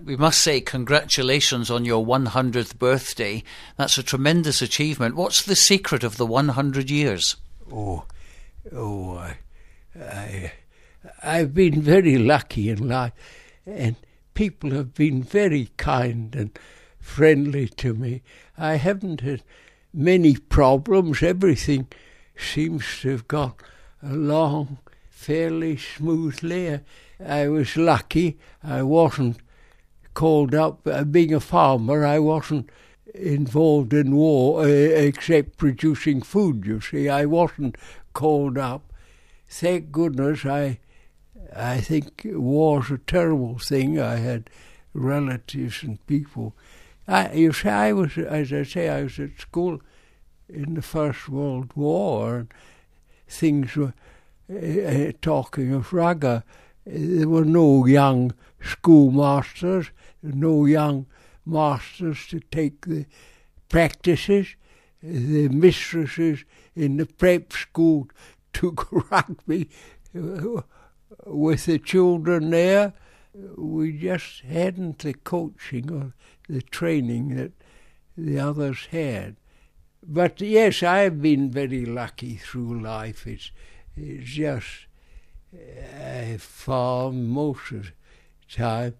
We must say congratulations on your 100th birthday. That's a tremendous achievement. What's the secret of the 100 years? I've been very lucky in life, and people have been very kind and friendly to me. I haven't had many problems. Everything seems to have gone along fairly smoothly. I was lucky. I wasn't called up. Being a farmer, I wasn't involved in war except producing food, you see. I wasn't called up. Thank goodness. I think war's a terrible thing. I had relatives and people. I was at school in the First World War, and things were, talking of rugby, there were no young schoolmasters, no young masters to take the practices. The mistresses in the prep school took rugby with the children there. We just hadn't the coaching or the training that the others had. But yes, I've been very lucky through life. It's just I farm most of the time.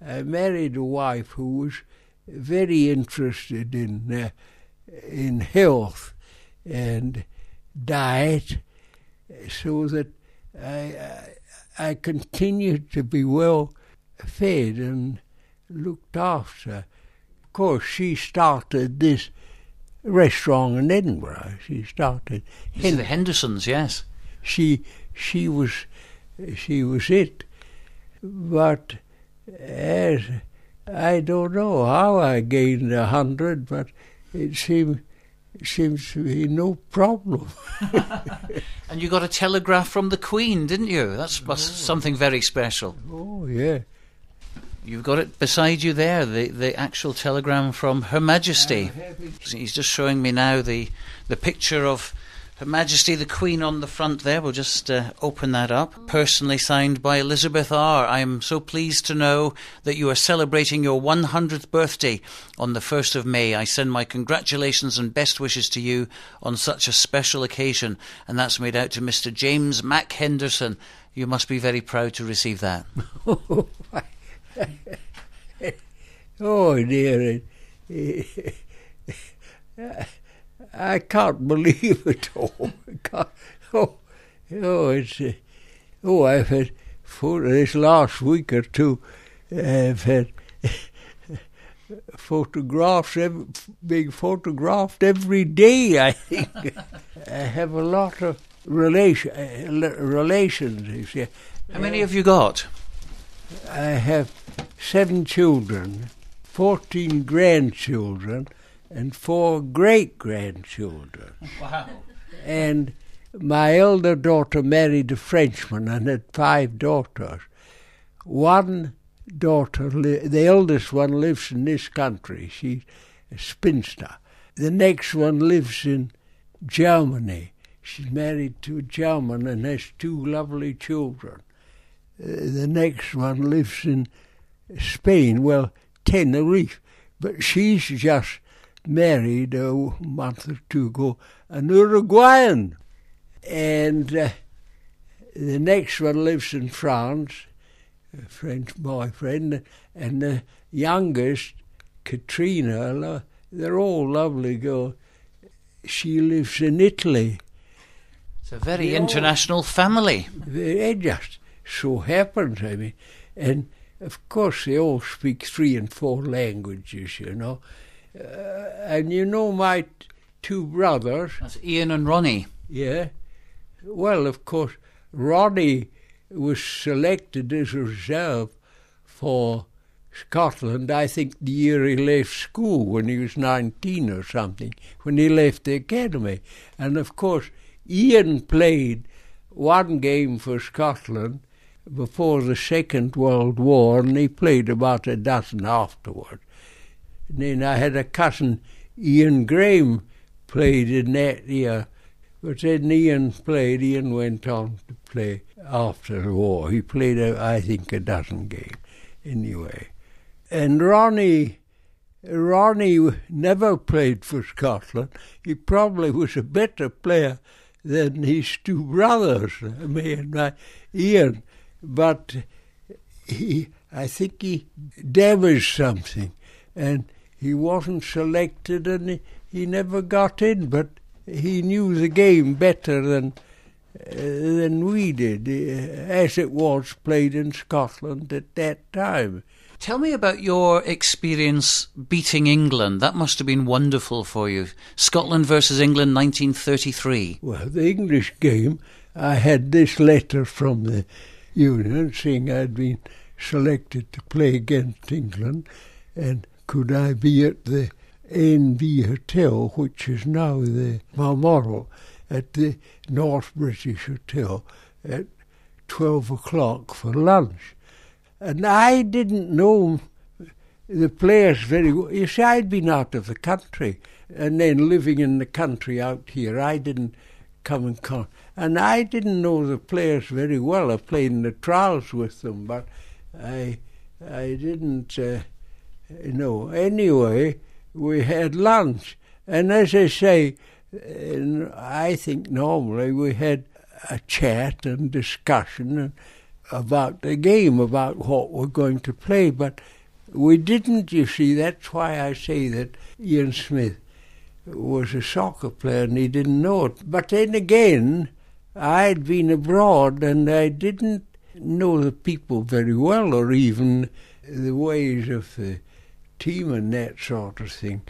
I married a wife who was very interested in health and diet, so that I continued to be well fed and looked after. Of course, she started this restaurant in Edinburgh. She started the Hendersons, yes. She was it, but as I don't know how I gained 100, but it seems to be no problem. And you got a telegraph from the Queen, didn't you? That's something very special. Oh, yeah. You've got it beside you there, the actual telegram from Her Majesty. He's just showing me now the picture of Her Majesty the Queen on the front there. We'll just open that up. Personally signed by Elizabeth R. I am so pleased to know that you are celebrating your 100th birthday on the 1st of May. I send my congratulations and best wishes to you on such a special occasion. And that's made out to Mr. James Mac Henderson. You must be very proud to receive that. Oh dear, I can't believe it all. I've had this last week or two. I've had photographs being photographed every day. I think I have a lot of relations. You see. How many have you got? I have 7 children, 14 grandchildren, and 4 great-grandchildren. Wow. And my elder daughter married a Frenchman and had 5 daughters. One daughter, the eldest one, lives in this country. She's a spinster. The next one lives in Germany. She's married to a German and has 2 lovely children. The next one lives in Spain, Tenerife, but she's just married a month or 2 ago, an Uruguayan. And the next one lives in France, a French boyfriend, and the youngest, Katrina, they're all lovely girls. She lives in Italy. It's a very international family. It just so happens, I mean. And of course they all speak 3 and 4 languages, you know. And you know my 2 brothers. That's Ian and Ronnie. Yeah. Well, of course, Ronnie was selected as a reserve for Scotland, I think the year he left school, when he was 19 or something, when he left the academy. And of course, Ian played 1 game for Scotland before the Second World War, and he played about a dozen afterwards. And then I had a cousin, Ian Graham, played in that year. But then Ian went on to play after the war. He played, I think, a dozen games anyway. And Ronnie never played for Scotland. He probably was a better player than his two brothers, me and my Ian. But I think he damaged something, and he wasn't selected, and he never got in. But he knew the game better than we did, as it was played in Scotland at that time. Tell me about your experience beating England. That must have been wonderful for you. Scotland versus England, 1933. Well, the English game, I had this letter from the Union saying I'd been selected to play against England, and could I be at the A&B Hotel, which is now the Balmoral, at the North British Hotel at 12 o'clock for lunch. And I didn't know the players very well. You see, I'd been out of the country, and then living in the country out here, I didn't come in contact. And I didn't know the players very well. I played in the trials with them, but I didn't know. Anyway, we had lunch, and as I say, I think normally we had a chat and discussion about the game, about what we're going to play, but we didn't, you see. That's why I say that Ian Smith was a soccer player and he didn't know it. But then again, I'd been abroad and I didn't know the people very well, or even the ways of the team and that sort of thing.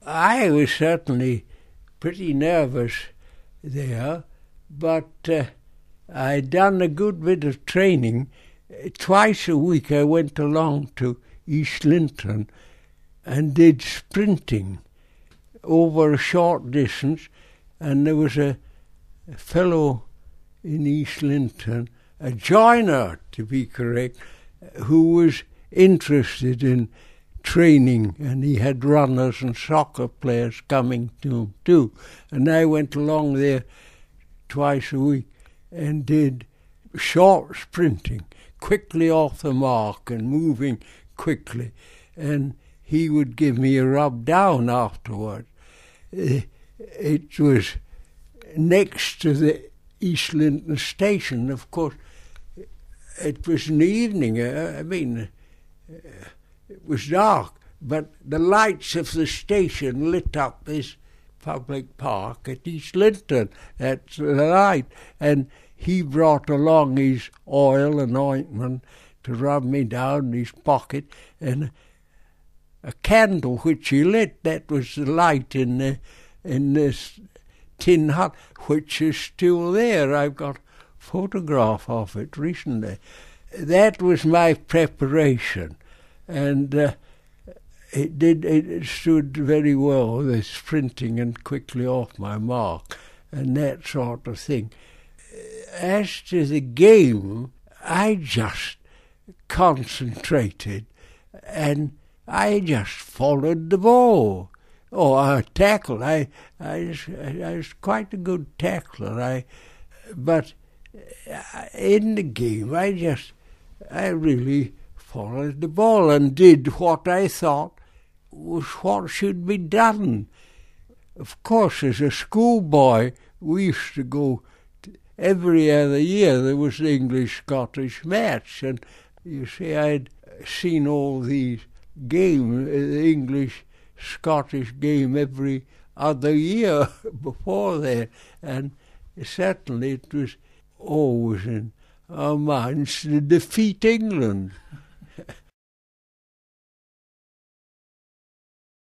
I was certainly pretty nervous there, but I'd done a good bit of training. Twice a week I went along to East Linton and did sprinting over a short distance, and there was a fellow in East Linton, a joiner to be correct, who was interested in training, and he had runners and soccer players coming to him too. And I went along there twice a week and did short sprinting, quickly off the mark and moving quickly. And he would give me a rub down afterwards. It was next to the East Linton station. Of course, it was in the evening. It was dark, but the lights of the station lit up this public park at East Linton. That's the light. And he brought along his oil and ointment to rub me down in his pocket, and a candle which he lit. That was the light in this tin hut, which is still there. I've got a photograph of it recently. That was my preparation, and it stood very well, the sprinting and quickly off my mark and that sort of thing. As to the game, I just concentrated and I just followed the ball. Oh, I tackled. I was quite a good tackler. But in the game, I really followed the ball and did what I thought was what should be done. Of course, as a schoolboy, we used to go every other year. There was the English-Scottish match, and you see, I'd seen all these games, the English-Scottish game every other year before that, and certainly it was always in our minds to defeat England.